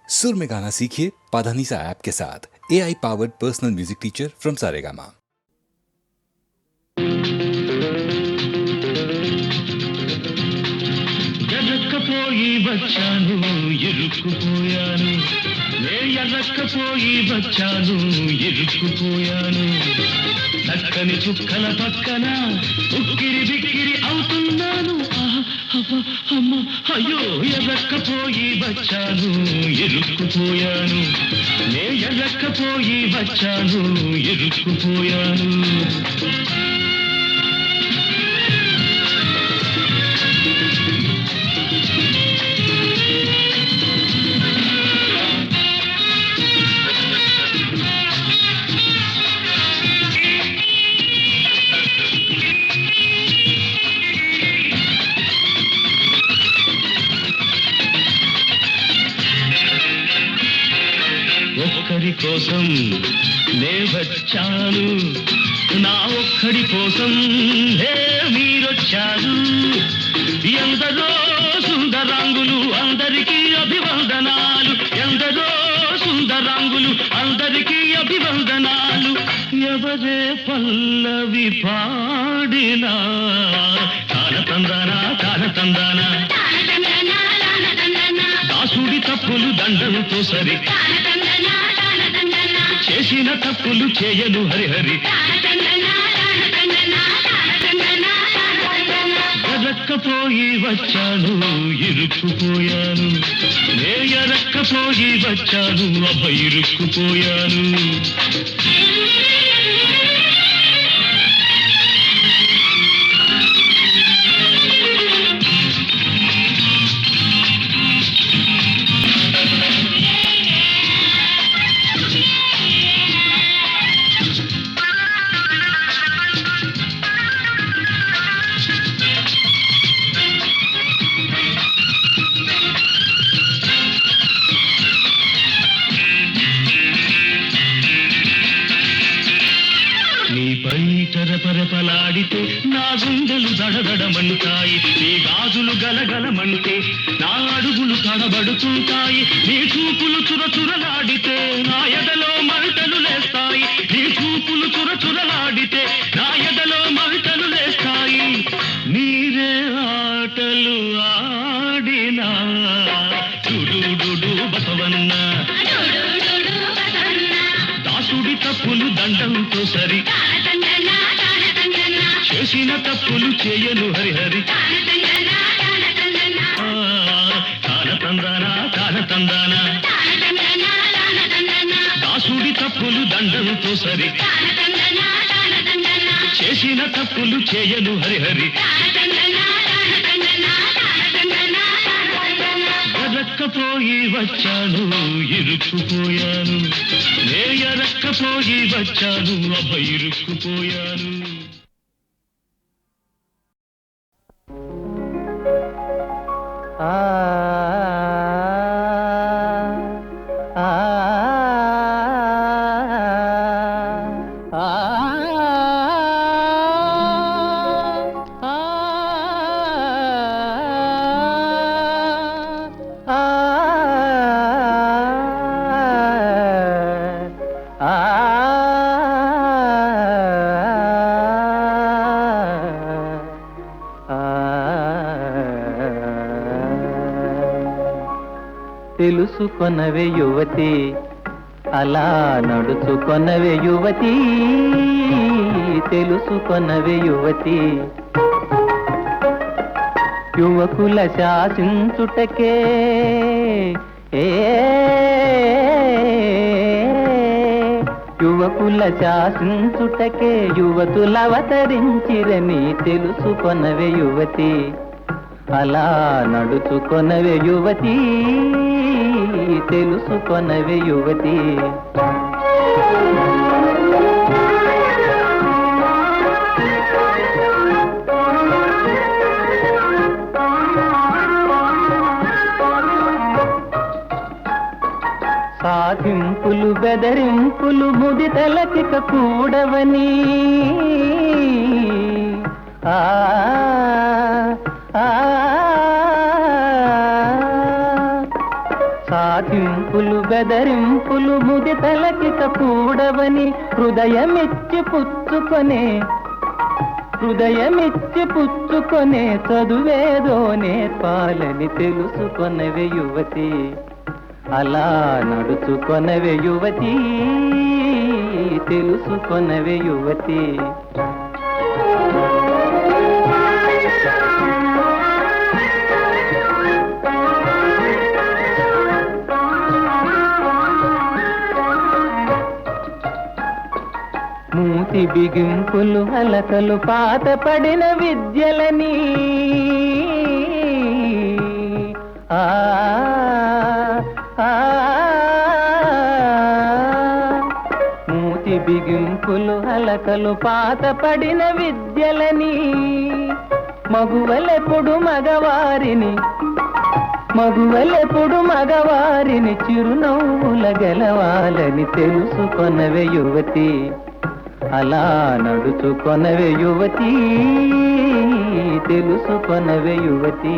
सुर में गाना सीखिए पाधानीसा ऐप के साथ। AI powered personal music teacher from Saregama. ఎర్రక్కపోయి వచ్చాను ఇరుక్కుపోయాను ఎర్రక్కపోయి వచ్చాను ఇరుక్కుపోయాను చక్కని చుక్కల పక్కన ఉక్కిరి బిక్కిరి అవుతున్నాను అమ్మ అయ్యో ఎర్రక్కపోయి వచ్చాను ఇరుక్కుపోయాను ఎర్రక్కపోయి వచ్చాను ఇరుక్కుపోయాను ఒక్కడి కోసం నే వచ్చాను నా ఒక్కడి కోసం మీరొచ్చారు ఎందరో సుందరాంగులు అందరికీ అభివందనాలు ఎందరో సుందరాంగులు అందరికీ అభివందనాలు ఎవరే పల్లవి పాడినా తానతందానా తానతందానా దాసుడి తప్పులు దండంతో సరి చేసిన తప్పులు చేయను హరిహరి ఎరక్కపోయి వచ్చాను ఇరుక్కుపోయాను ఎరక్కపోయి వచ్చాను అబ్బ ఇరుక్కుపోయాను పరపరపలాడితే నా గుండెలు దడదడమంటాయి నీ గాజులు గలగలమంటే నా అడుగులు తడబడుతుంటాయి నీ చూపులు చురచురలాడితే నా ఎదలో మంటలు లేస్తాయి నీ చూపులు చురచురలాడితే నా ఎదలో మంటలు లేస్తాయి నీరే ఆటలు ఆడినా డుడు బసవన్న దాసుడి తప్పులు దండంతో సరి చేసిన తప్పులు చేయను హరిహరి తానతందానా తానతందానా దాసుడి తప్పులు దండంతో సరి చేసిన తప్పులు చేయను హరిహరి ఎరక్కపోయి వచ్చాను ఇరుక్కుపోయాను ఎరక్కపోయి వచ్చాను అబ్బ ఇరుక్కుపోయాను తెలుసుకొనవే యువతి అలా నడుచుకొనవే యువతి తెలుసుకొనవే యువతి యువకుల శాసించుటకే యువకుల శాసించుటకే యువతులవతరించిరని తెలుసుకొనవే యువతి అలా నడుచుకొనవే యువతి తెలుసుకొనవే యువతి సాధింపులు బెదరింపులు ముదితలకిక కూడవని సాధింపులు ఆశింపులు బెదరింపులు ముది తలకిక కూడవని హృదయమిచ్చి పుచ్చుకొనే చదువేదో నేర్పాలని తెలుసుకొనవే యువతి, అలా నడుచుకొనవే యువతి, తెలుసుకొనవే యువతి. మూతి బిగింపులు అలకలు పాత పడిన విద్యలని ఆ మూతి బిగింపులు అలకలు పాత పడిన విద్యలని మగువలెప్పుడు మగవారిని చిరునవ్వుల గెలవాలని తెలుసుకొనవే యువతి, అలా నడుచుకొనవే యువతి, తెలుసుకొనవే యువతి.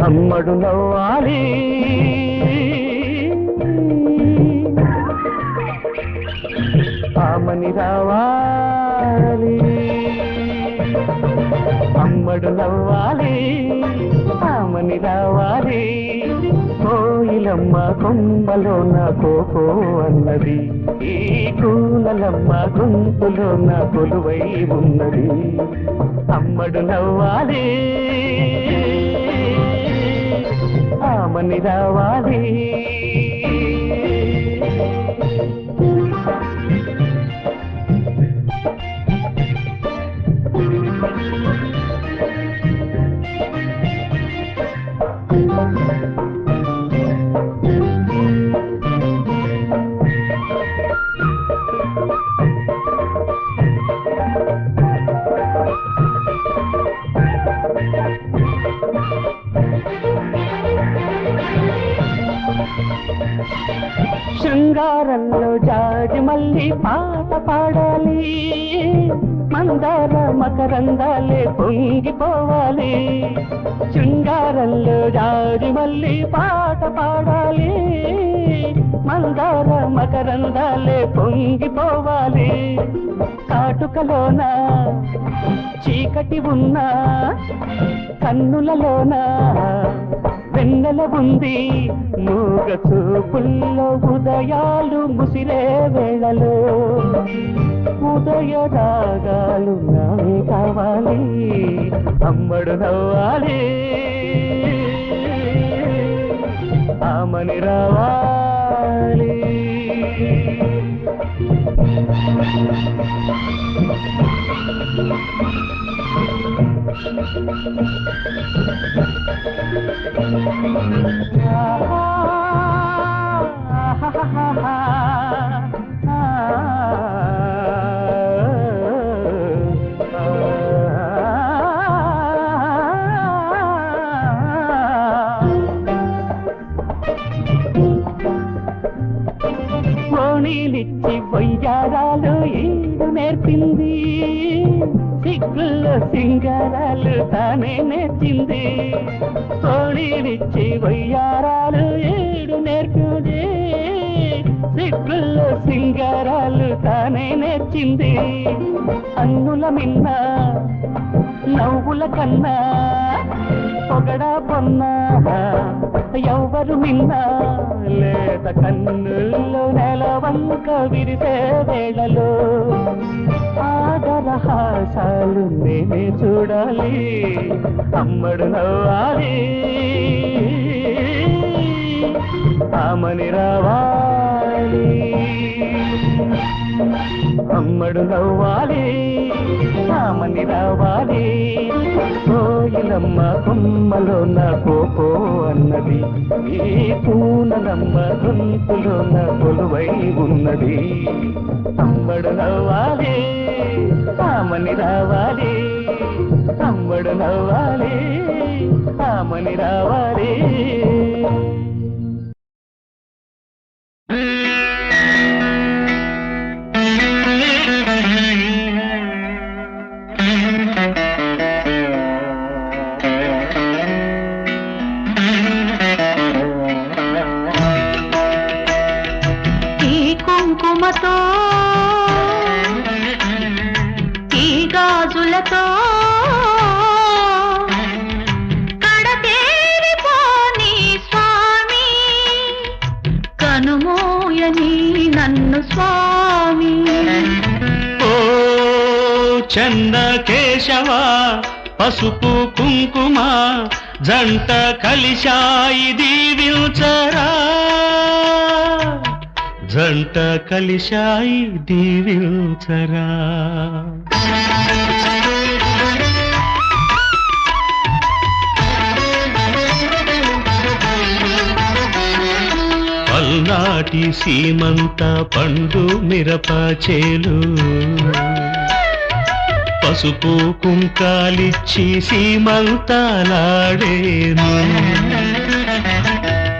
అమ్మడు నవ్వాలి, ఆమని రావాలి. అమ్మడు నవ్వాలి, ఆమని రావాలి. కోయిలమ్మ కొమ్మలో నా కోకో అన్నది, ఈ కూనలమ్మ గొంతులో నా కొలువై ఉన్నది. అమ్మడు నవ్వాలి, ఆమని రావాలి. శృంగారంలో జాజి మల్లి పాట పాడాలి, మందార మకరందాలే పొంగిపోవాలి. శృంగారంలో జాజి మల్లి పాట పాడాలి, మందార మకరందాలే పొంగిపోవాలి. కాటుకలోన చీకటి ఉన్నా కన్నులలోన వెన్నెల ఉంది, మూగ చూపుల్లో ఉదయాలు ముసిరే వేళలో ఉదయ రాగాలు నావే కావాలి. అమ్మడు నవ్వాలి, ఆమని రావాలి. కోణీలిచ్చి వయ్యారాలు ఈడు నేర్పింది, సిగ్గుల్లో సింగారాలు తానే నేర్చింది. కోణీలిచ్చి వయ్యారాలు ఈడు నేర్పింది, సిగ్గుల్లో సింగారాలు తానే నేర్చింది. అన్నుల మిన్న నవ్వుల కన్నా పొగడా పొన్నా ఎవ్వరు మిన్నా లేత కన్నుల్లో నెలవంక విరిసే వేళలో ఆదరహాసాలు నేనే చూడాలి. అమ్మడు నవ్వాలి, ఆమని రావాలి. అమ్మడు నవ్వాలి, ఆమని రావాలి. కోయిలమ్మ కొమ్మలో నా కోకో అన్నది, ఈ కూనలమ్మ గొంతులో నా కొలువై ఉన్నది. అమ్మడు నవ్వాలి, ఆమని రావాలి. అమ్మడు నవ్వాలి ఆమని రావాలి. కుంకుమతో ఈ గాజులతో కడతేరిపోని స్వామి కనుమోయని నన్ను స్వామి. ఓ చంద కేశవ పసుపు కుంకుమ జంట కలిశాయి దీవించరా, జంట కలిశాయి దీవించరా. పల్నాటి సీమంత పండు మిరప చేలు పసుపు కుంకాలిచ్చి సీమంతాలాడేను.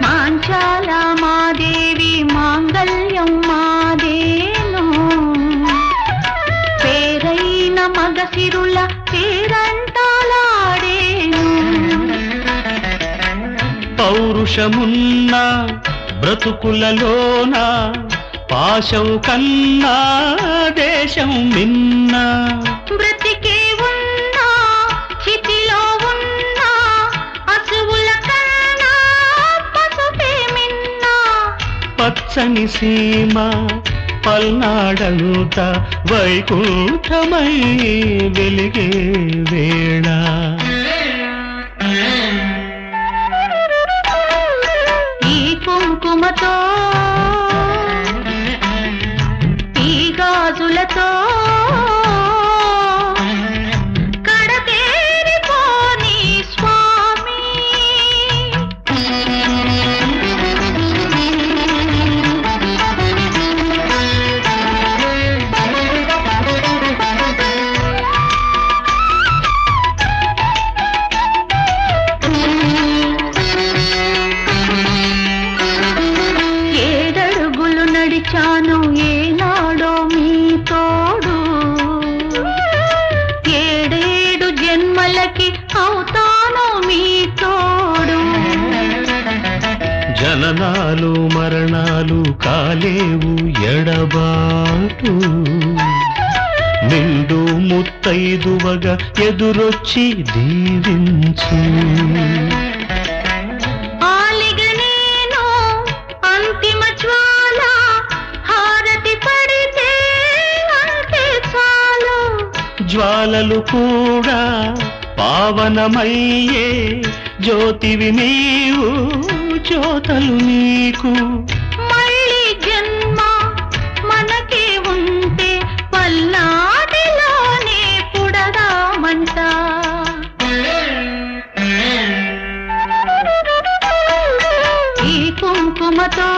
మాంచాల మాదేవి మాంగళ్యం మాదేను పేరైన మగసిరుల పేరంటాలాడేను. పౌరుషమున్న బ్రతుకులలోన పాశం కన్నా దేశం మిన్న. బ్రతికే ఉన్నా చితిలో ఉన్నా అసువుల కన్నా పసుపే మిన్నా. పచ్చని సీమ పల్నాడంత వైకుంఠమై వెలిగే వేళ. ఈ కుంకుమతో ఈ గాజులతో కడతేరిపోని స్వామి. ఏడడుగులు నడిచాను ఏనాడో మీ తోడు, ఏడేడు జన్మలకి అవుతాను మీ తోడు. జననాలు మరణాలు కాలేవు ఎడబాటు, నిండు ముత్తైదువగా ఎదురొచ్చి దీవించు. ఆలిగ నేను అంతిమ జ్వాల హారతి పడితే అంతే చాలు. జ్వాలలు కూడా పావనమయ్యే జ్యోతివి నీవు, జ్యోతలు నీకు. మళ్ళీ జన్మ మనకే ఉంటే పల్నాటిలోనే పుడదామంట. ఈ కుంకుమతో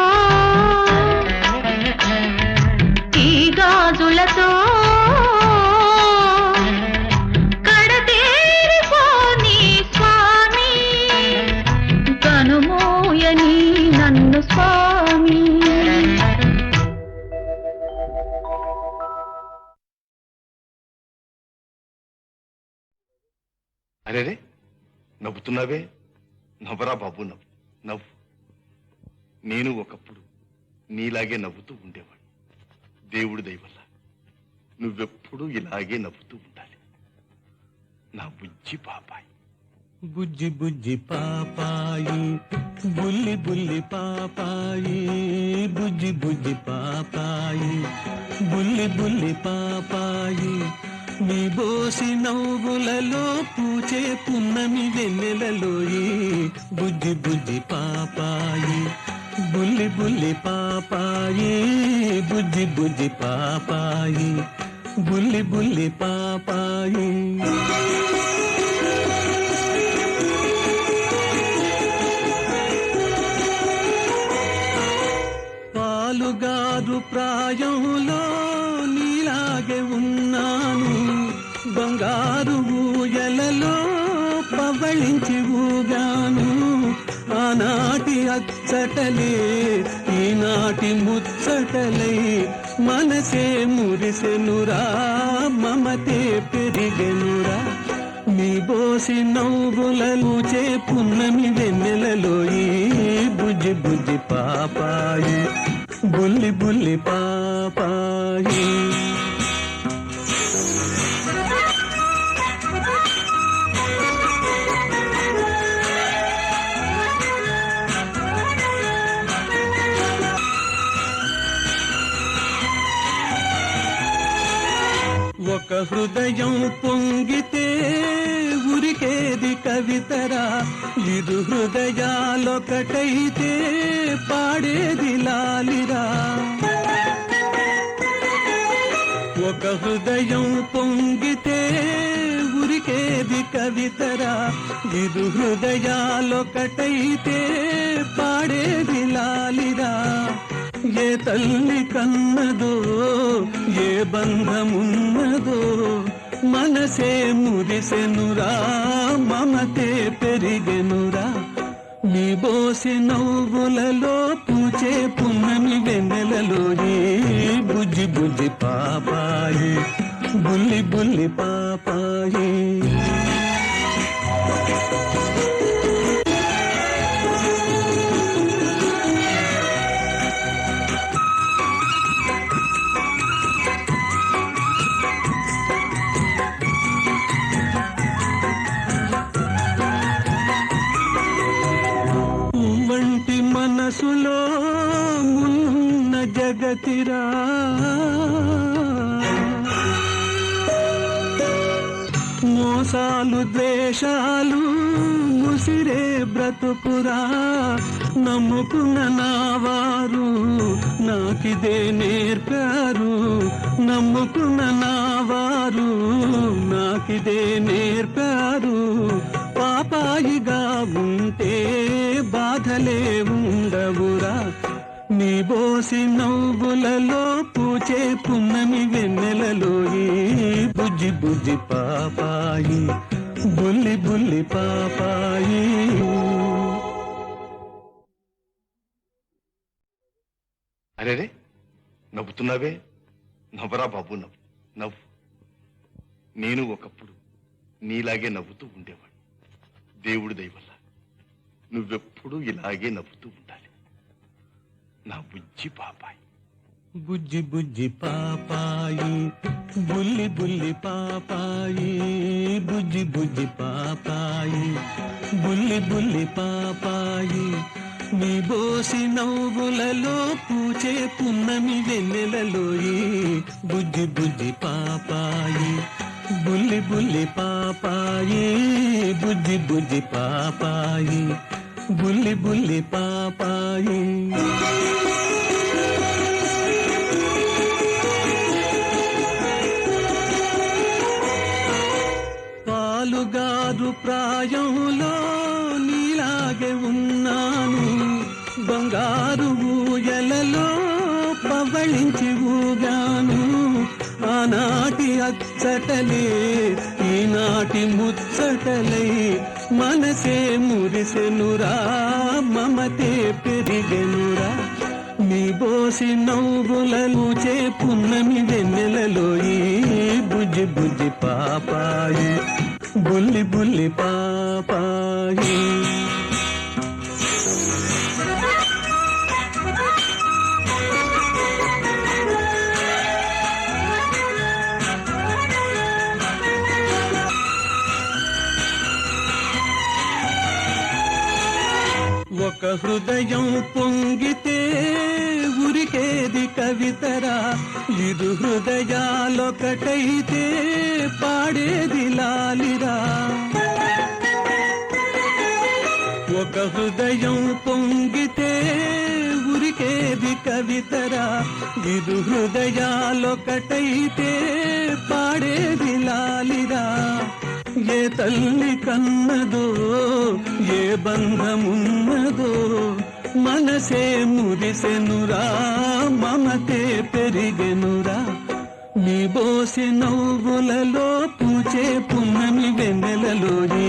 ఈ గాజులతో కడతేరిపోని స్వామి కనుమోయని నన్ను స్వామి. అరేరే నవ్వుతున్నావే, నవ్వరా బాబు, నవ్వు నవ్వు. నేను ఒకప్పుడు నీలాగే నవ్వుతూ ఉండేవాడు. దేవుడి దయ వల్ల నువ్వెప్పుడు ఇలాగే నవ్వుతూ ఉండాలి నా బుజ్జి పాపాయి. బుజ్జి బుజ్జి పాపాయి బుల్లి బుల్లి పాపాయి, బుజ్జి బుజ్జి పాపాయి బుల్లి బుల్లి పాపాయి. నీ బోసి నవ్వులలో పూచే పున్నమి వెన్నెలలోయి, బుజ్జి బుజ్జి పాపాయి బుల్లి బుల్లి పాపాయి, బుజ్జి బుజ్జి పాపాయి బుల్లి బుల్లి పాపాయి. పాలుగారు ప్రాయంలో నీలాగే ఉన్నాను, బంగారు ఊయలలో ఆనాటి అచ్చటలే ఈనాటి ముచ్చటలై మనసే మురిసెనురా మమతే పెరిగెనురా నీ బోసి నవ్వులను చే పున్నమి వెన్నెలలో ఈ బుజ్జి బుజ్జి పాపాయి బుల్లి బుల్లి పాపాయి ఒక హృదయం పొంగితే ఉరికేది కవితరా ఇరు హృదయాలొకటైతే పాడేది లాలిరా ఒక హృదయం పొంగితే ఉరికేది కవితరా ఇరు హృదయాలొకటైతే పాడేది లాలిరా ఏ తల్లి కన్నదో ఏ బంధమున్నదో మనసే మురిసెనురా మమతే పెరిగెనురా నీ బోసి నవ్వులలో పూచే పున్నమి వెన్నెలలో ఈ బుజ్జి బుజ్జి పాపాయి బుల్లి బుల్లి పాపాయి వంటి మనసులో మున్న జగతిరా మోసాలు ద్వేషాలు ముసిరే బ్రతుకురా నమ్ముకున్న నావారు నాకిదే నేర్పారు నమ్ముకున్న నావారు నాకిదే నేర్పారు పాపాయిగా ఉంటే బాధలే ఉండవురా నీ బోసి నవ్వులలో పూచే పున్నమి వెన్నెలలో ఈ బుజ్జి బుజ్జి పాపాయి బుల్లి బుల్లి పాపాయి అరేరే నవ్వుతున్నావే నవ్వరా బాబు నవ్వు నవ్వు నేను ఒకప్పుడు నీలాగే నవ్వుతూ ఉండేవాడు దేవుడి దయ వల్ల నువ్వెప్పుడు ఇలాగే నవ్వుతూ ఉండాలి నా బుజ్జి పాపాయి బుజ్జి బుజ్జి పాపాయి బుల్లి బుల్లి పాపాయి బుజ్జి బుజ్జి పాపాయి బుల్లి బుల్లి పాపాయి నీ బోసి నవ్వులలో పూచే పున్నమి వెన్నెలలో ఈ బుజ్జి బుజ్జి పాపాయి బుల్లి బుల్లి పాపాయి బుజ్జి బుజ్జి పాపాయి బుల్లి బుల్లి పాపాయి పాలుగారు ప్రాయంలో నీలాగే ఉన్నాను బంగారు ఊయలలో పవళించి ఊగాను ఆనాటి అచ్చటలే ఈనాటి ముచ్చటలై మనసే మురిసెనురా మమతే పెరిగెనురా నీ బోసి నవ్వులను చే పున్నమి వెన్నెలలో ఈ బుజ్జి బుజ్జి పాపాయి బుల్లి బుల్లి పాపాయి ఒక హృదయం పొంగితే ఉరికేది కవితరా ఇరు హృదయాలొకటైతే పాడేది లాలిరా ఒక హృదయం పొంగితే ఉరికేది కవితరా ఇరు హృదయాలొకటైతే పాడేది లాలిరా ఏ తల్లి కన్నదో ఏ బంధమున్నదో మనసే మురిసెనురా మమతే పెరిగెనురా నీ బోసి నవ్వులలో పూచే పున్నమి వెన్నెలలో ఈ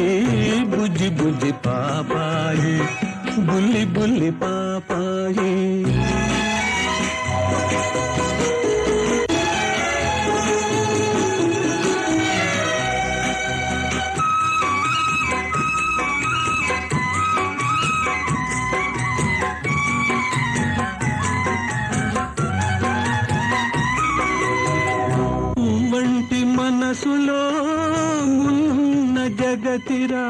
బుజ్జి బుజ్జి పాపాయి బుల్లి బుల్లి పాపాయి. వంటి మనసులో మున్న జగతిరా,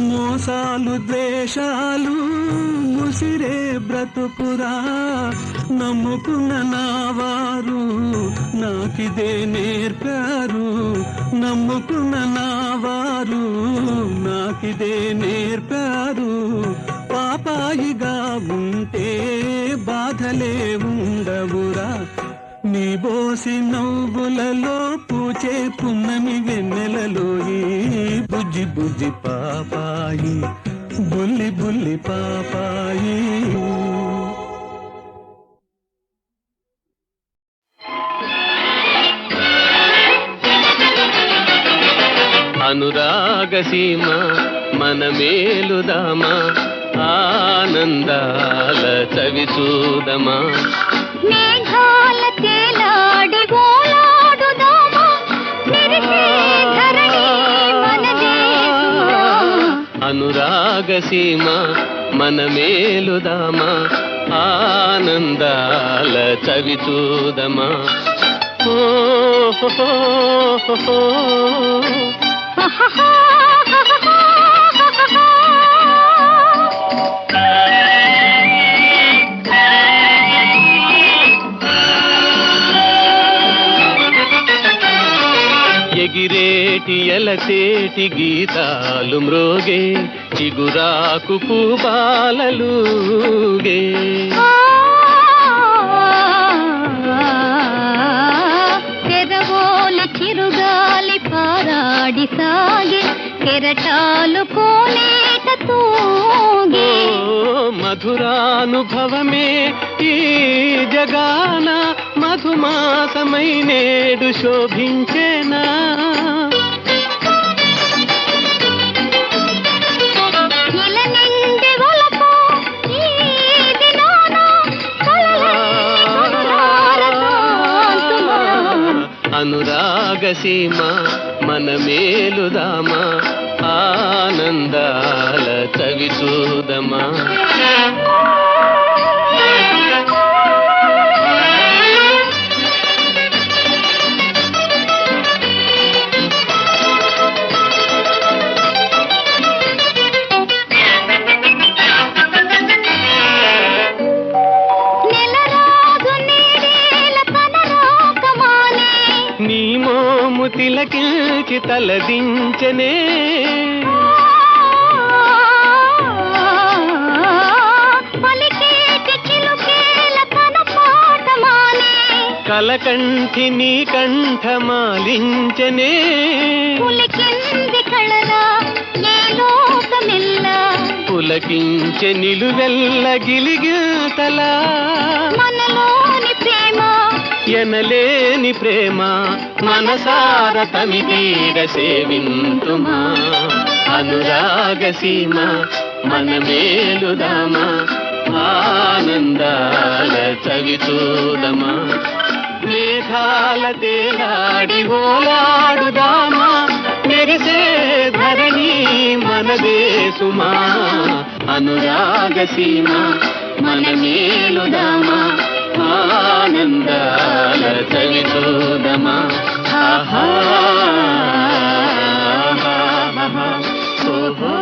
మోసాలు ద్వేషాలు ముసిరే బ్రతుకురా. నమ్ముకున్న నావారు నాకిదే నేర్పారు, నమ్ముకున్న నావారు నాకిదే నేర్పారు. పాపాయిగా ఉంటే బాధలే ఉండవురా, నీ బోసి నవ్వులలో పూచే పున్నమి వెన్నెలలో ఈ బుజ్జి బుజ్జి పాపాయి, బుల్లి బుల్లి పాపాయి. అనురాగసీమ మన మేలుదామా, ఆనందాల చవి చూదమా. మేఘాల తేలాడి ఓలాడుదామా, మెరిసే ధరణి మనదే సుమా. అనురాగసీమ మన మేలుదామా, ఆనందాల చవి చూదమా. ఓ హో హో హో హో. ఎగిరేటి ఎలసేటి గీతాలు మ్రోగే, చిగురాకు పూబాలలుగే. తెరవోలు చిరుగాలి పారాడి సాగే, కెరటాలు కోనేట తూగే. మధురానుభవమే ఈ జగాన, మధుమాసమై నేడు శోభించేనా. అనురాగసీమ మన మేలుదామా, ఆనందాల చవి చూదమా. నీ మోము తిలకించి తలదించనే, కలకంఠి నీ కంఠమాలించనే. పులకించె నిలువెల్ల గిలిగితలా, ఎనలేని ప్రేమ మనసార తమిదీర సేవింతుమా. అనురాగసీమ మన మేలుదామా, ఆనందాల చవి చూదమా. మేఘాల తేలాడి ఓలాడుదామా, మెరిసే ధరణి మనదే సుమా. అనురాగసీమ మన మేలుదామా, ఆనందాల చవి చూదమా. ఆహా ఓహో.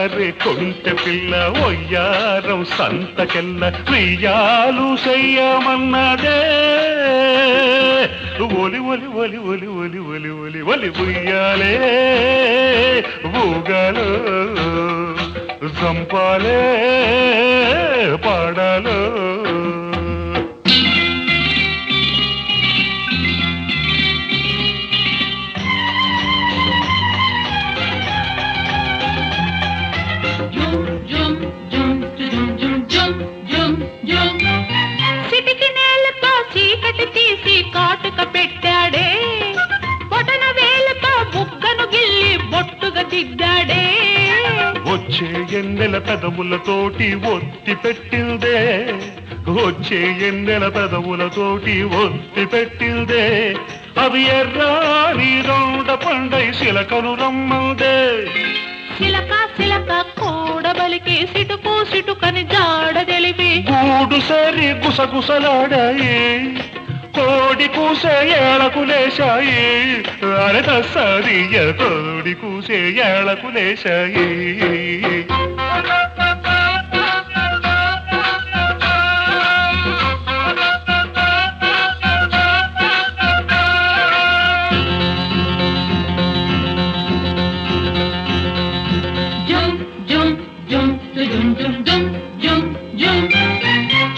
వయ్యారే కొంటె పిల్ల వయ్యారం సంతకెల్ల వెయ్యాలు చెయ్యమన్నదే ఒలి ఒలి ఒలి ఒలి ఒలి ఒలి ఒలి ఒలి ఉయ్యాలే ఊగాలో సంపాలే పాడాలో సిటికి నేలతో చీకటి తీసి కాటుక పెట్టాడే బొటన వేలతో బుగ్గను గిల్లి బొట్టుగా దిద్దాడే వచ్చే ఎన్నెల పెదవులతోటి ఒత్తి పెట్టిందే వచ్చే ఎన్నెల పెదవులతోటి ఒత్తి పెట్టిందే అవి ఎర్రాని రౌండ పండై శిలకను రమ్మందే సిలక సిలక కూడబలికి సిటుకు సిటుకని జాడ తెలిపి గూడు సరి గుసగుసలాడాయి కోడి కూసే ఏళకు లేశాయి అరే తస్సదియ కోడి కూసే ఏళకు లేశాయి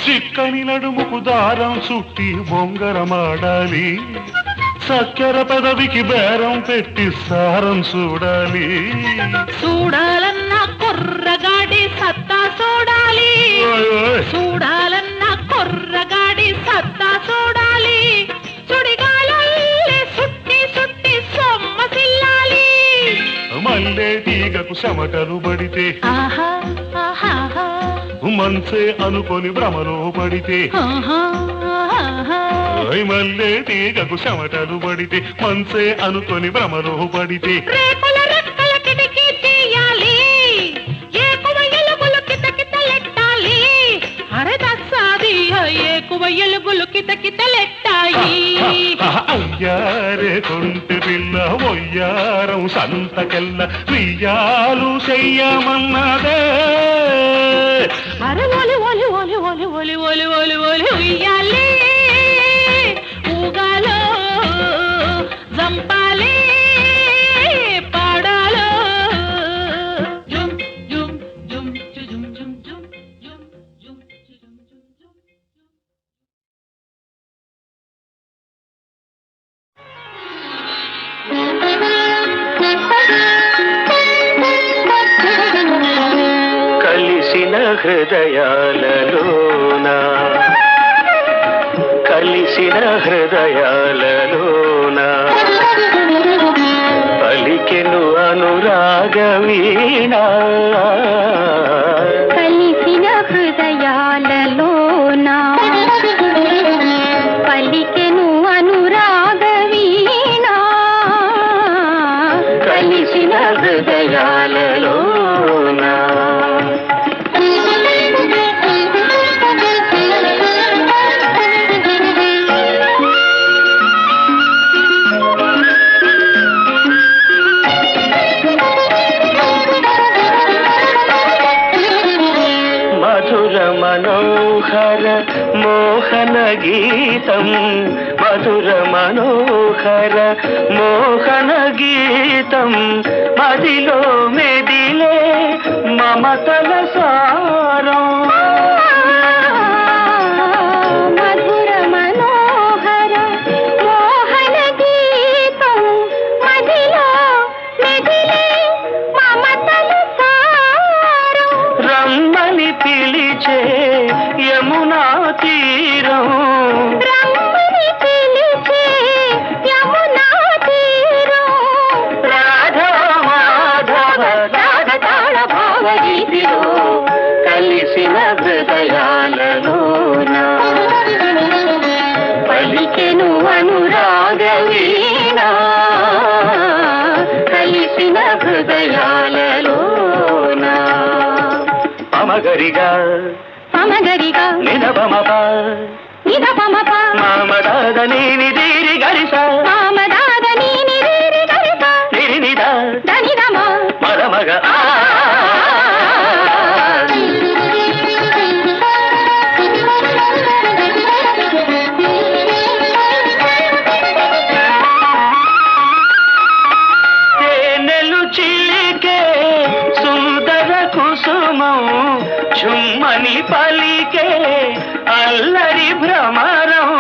చిక్కని నడుముకు దారం చుట్టి బొంగరమాడాలి చక్కెర పెదవికి బేరం పెట్టి సారం చూడాలి చూడాలన్న కుర్రగాడి సత్తా చూడాలి చూడాలన్న కుర్రగాడి సత్తా చూడాలి సుడిగాలల్లే సుట్టి సుట్టి సొమ్మసిల్లాలి మల్లె తీగకు చెమటలు పడితే ఆహా ఆహా మంచే అనుకొని భ్రమలో పడితే మల్లె తీగకు చెమటలు పడితే మంచే అనుకొని భ్రమలో పడితే రేకుల రెక్కల కిటికీ తీయాలి ఏకువ ఎలుగులు కిత కితలెట్టాలి అరే దస్సాది ఏకువ ఎలుగులు కిత కితలెట్టాయి అయ్యారే కొంటె పిల్ల వయ్యారం సంతకెల్ల వెయ్యాలు చెయ్యమన్నదే అరే ఒలి ఒలి ఒలి ఒలి ఒలి ఒలి ఒలి ఒలి ఉయ్యాలి ఊగాలో జంపాలి పాడాలో జుమ్ జుమ్ జుమ్ జుమ్ జుమ్ జుమ్ జుమ్ జుమ్ కలిసిన హృదయాలలోన కలిసిన హృదయాలలోన పలికెను అనురాగ వీణ కలిసిన హృదయాలలోన పలికెను అనురాగ వీణ కలిసిన హృదయాలలోన మధుర మనోహర మోహన గీతం మధుర మనోహర మోహన గీతం మదిలో మెదిలే మమతల సారం మధుర మనోహర మోహన గీతం మదిలో మెదిలే మమతల సారం రమ్మని పిలిచే యమునా తీరం రమ్మని పిలిచే యమునా తీరం రాధా మాధవ రాగతాళ భావగీతిలో కలిసిన హృదయాలలోన పలికెను అనురాగ వీణ కలిసిన హృదయాలలోన పమగరిగా పమగరిగా నినపమప నిదపమప మామదాద నీని దీరి గరిస మామదాద నీని రీరి గరిస నిరినిద దనిదమ మరమగ ఆ జుమ్మని పలికే అల్లరి భ్రమరం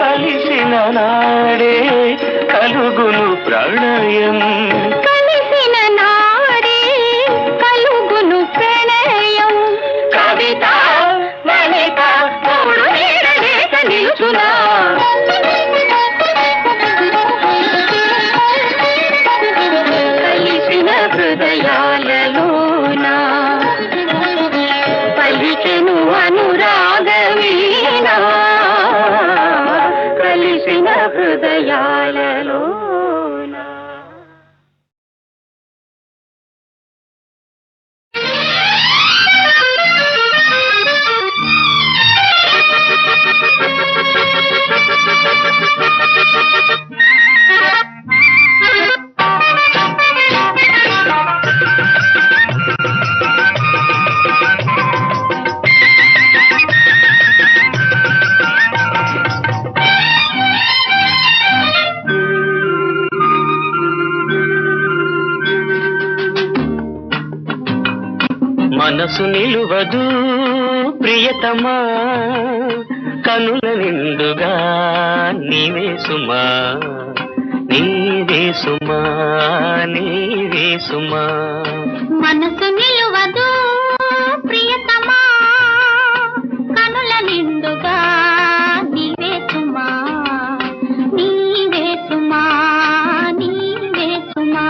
కలిసిన నాడే కలుగును ప్రణయం కలిసిన నాడే కలుగును ప్రణయం కవిత లలిత మూడు నీడలేక నిలుచునా కలిసిన హృదయాలలోనా పలికెను అనురాగవీణా కలిసిన హృదయాలలోనా మనసు నిలువదు ప్రియతమా కనుల నిండుగా నీవే సుమా నీవే సుమా నీవే సుమా మనసు నిలువదు ప్రియతమా కనుల నిండుగా నీవే సుమా నీవే సుమా నీవే సుమా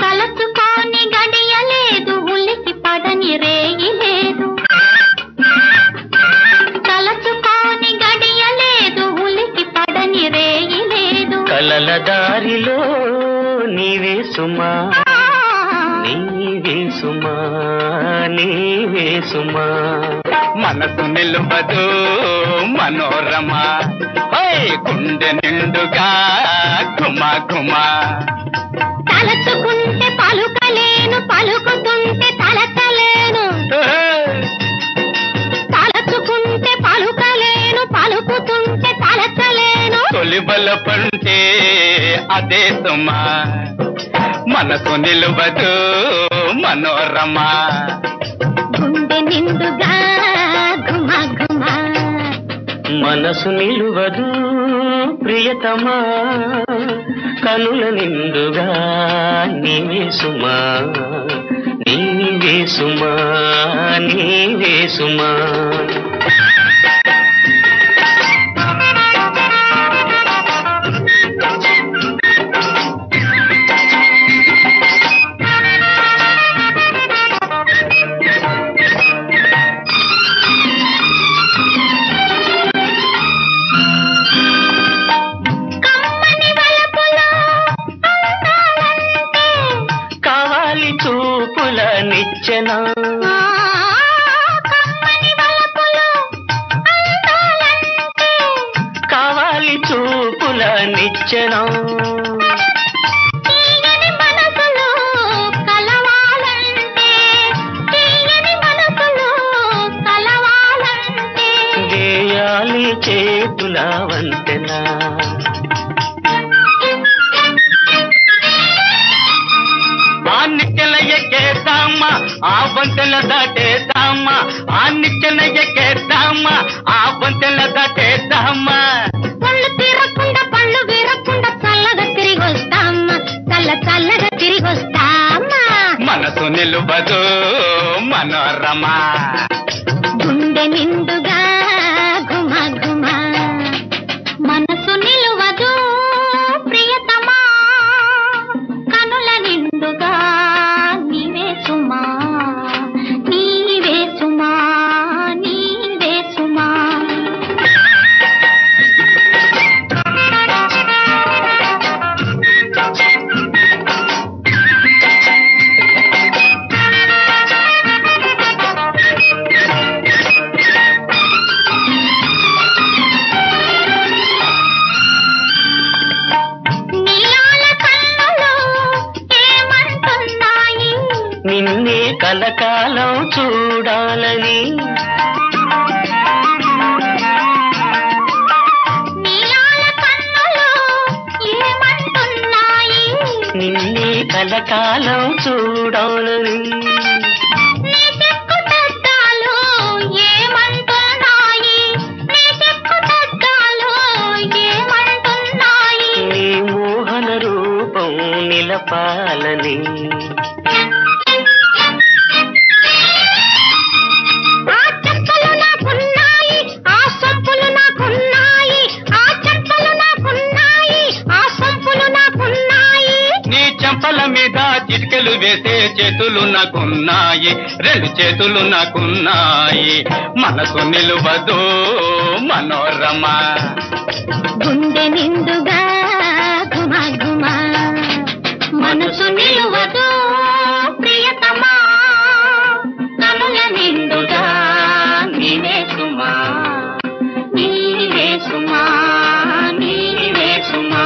కలసుకొని గడియలేదు ఉలికి పడని రేగి లేదు కలసుకొని గడియలేదు ఉలికి పడని రేగి లేదు కలల దారిలో నీవే సుమా నీవే సుమా నీవే సుమా మనసు నిలువదు మనోరమ గుండె నిండుగా ఘుమ ఘుమ తలచుకుంటే పలుకలేను పలుకుతుంటే తలచలేను తలచుకుంటే పలుకలేను పలుకుతుంటే తలచలేను తొలిబల పంటే అదే సుమా మనసు నిలువదు మనోరమ గుండె నిండుగా ఘుమ ఘుమ మనసు నిలువదు ప్రియతమా కనుల నిండుగా నీవే సుమా నీవే సుమా నీవే సుమా కమ్మని వలపులో అందాలంటే కావాలి చూపుల నిచ్చెన కమ్మని వలపులో అందాలంటే కావాలి చూపుల నిచ్చెన తీయని మనసులో కలవాలంటే తీయని మనసులో కలవాలంటే గేయాలి చేతుల వంతెన ఆ నిచ్చెన ఎక్కేద్దామా ఆ వంతెన దాటేద్దామా ఆ నిచ్చెన ఎక్కేద్దామా ఆ వంతెన దాటేద్దామా పళ్ళు తీరకుండా పళ్ళు వీరకుండా చల్లగా తిరిగి వస్తామా చల్లగా తిరిగి వస్తామా మనసు నిలువదు మనోరమ గుండె నిండుగా ఘుమ ఘుమ మనసు నిలువదు ప్రియతమా కనుల నిండుగా నీవే సుమా నీవే సుమా నీవే సుమా నిన్నే కలకాలం చూడాలని. నిన్నే కలకాలం చూడాలని. నీ మోహన రూపం నిలపాలని. మీద చిటికెలు వేసే చేతులు నాకున్నాయి, రెండు చేతులు నాకున్నాయి. మనసు నిలువదు మనోరమ. గుండె నిండుగా గుమ గుమ మనసు నిలువదు ప్రియతమా. కనుల నిండుగా నీవే సుమా, నీవే సుమా, నీవే సుమా.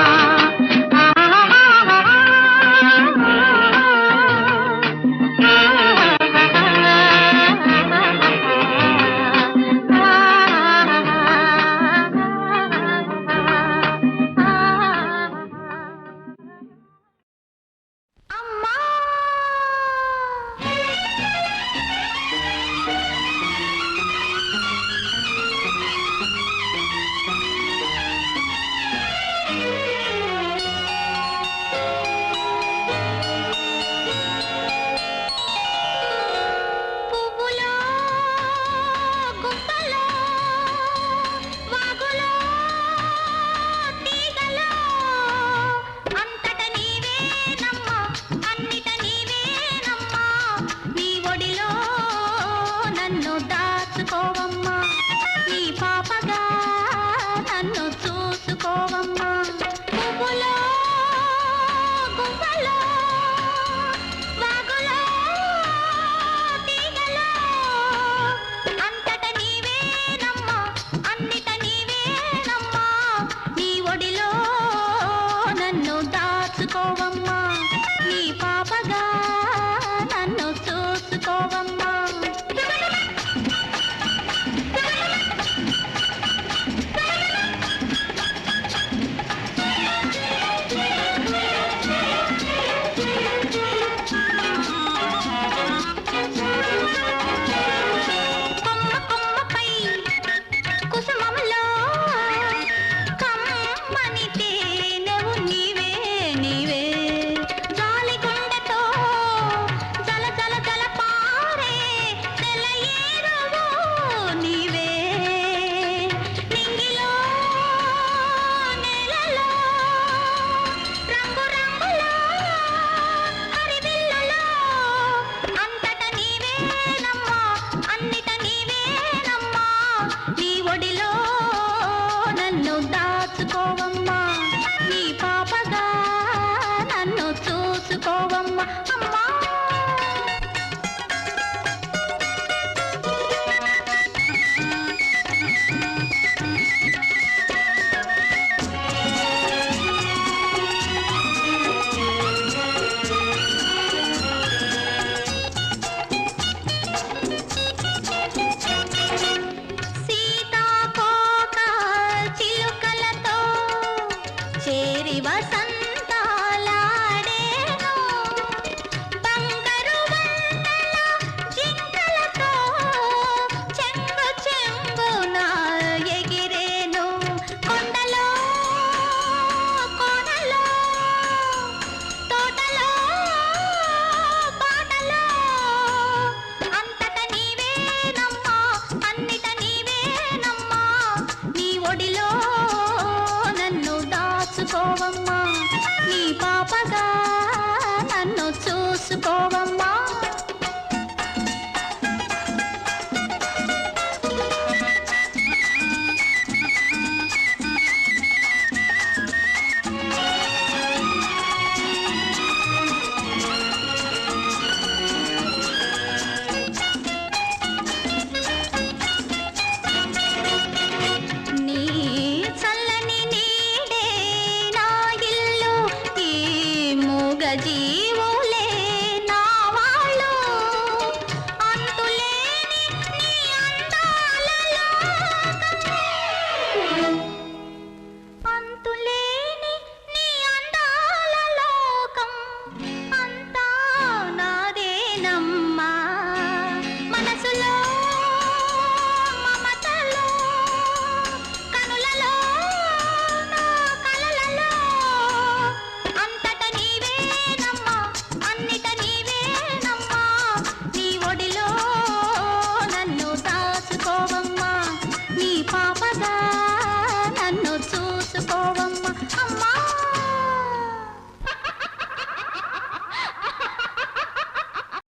చూసుకోవమ్మా నీ పాపగా నన్ను చూసుకోవమ్మా.